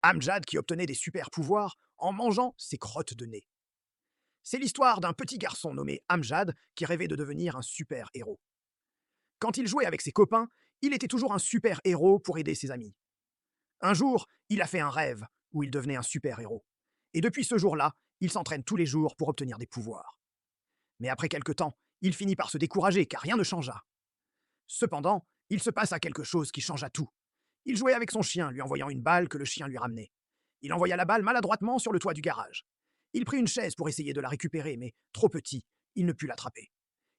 Amjad qui obtenait des super pouvoirs en mangeant ses crottes de nez. C'est l'histoire d'un petit garçon nommé Amjad qui rêvait de devenir un super héros. Quand il jouait avec ses copains, il était toujours un super héros pour aider ses amis. Un jour, il a fait un rêve où il devenait un super héros. Et depuis ce jour-là, il s'entraîne tous les jours pour obtenir des pouvoirs. Mais après quelque temps, il finit par se décourager car rien ne changea. Cependant, il se passa quelque chose qui changea tout. Il jouait avec son chien, lui envoyant une balle que le chien lui ramenait. Il envoya la balle maladroitement sur le toit du garage. Il prit une chaise pour essayer de la récupérer, mais trop petit, il ne put l'attraper.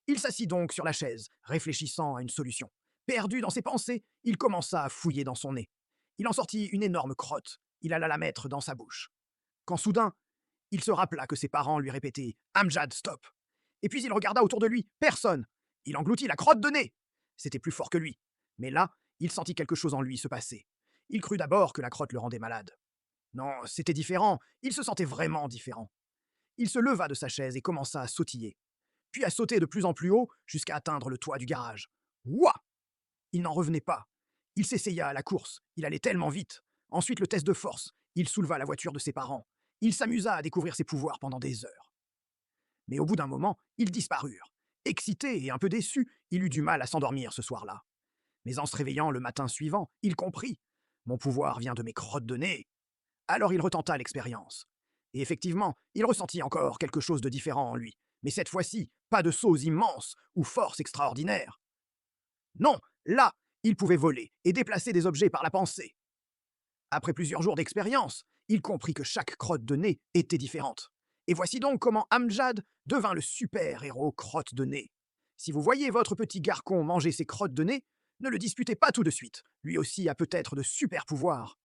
Il s'assit donc sur la chaise, réfléchissant à une solution. Perdu dans ses pensées, il commença à fouiller dans son nez. Il en sortit une énorme crotte. Il alla la mettre dans sa bouche. Quand soudain, il se rappela que ses parents lui répétaient Amjad, stop. Et puis il regarda autour de lui, personne. Il engloutit la crotte de nez. C'était plus fort que lui. Mais là, il sentit quelque chose en lui se passer. Il crut d'abord que la crotte le rendait malade. Non, c'était différent. Il se sentait vraiment différent. Il se leva de sa chaise et commença à sautiller, puis à sauter de plus en plus haut jusqu'à atteindre le toit du garage. Ouah! Il n'en revenait pas. Il s'essaya à la course. Il allait tellement vite. Ensuite, le test de force. Il souleva la voiture de ses parents. Il s'amusa à découvrir ses pouvoirs pendant des heures. Mais au bout d'un moment, ils disparurent. Excité et un peu déçu, il eut du mal à s'endormir ce soir-là. Mais en se réveillant le matin suivant, il comprit. Mon pouvoir vient de mes crottes de nez. Alors il retenta l'expérience. Et effectivement, il ressentit encore quelque chose de différent en lui. Mais cette fois-ci, pas de sauts immenses ou force extraordinaire. Non, là, il pouvait voler et déplacer des objets par la pensée. Après plusieurs jours d'expérience, il comprit que chaque crotte de nez était différente. Et voici donc comment Amjad devint le super-héros crotte de nez. Si vous voyez votre petit garcon manger ses crottes de nez, ne le disputez pas tout de suite. Lui aussi a peut-être de super pouvoirs.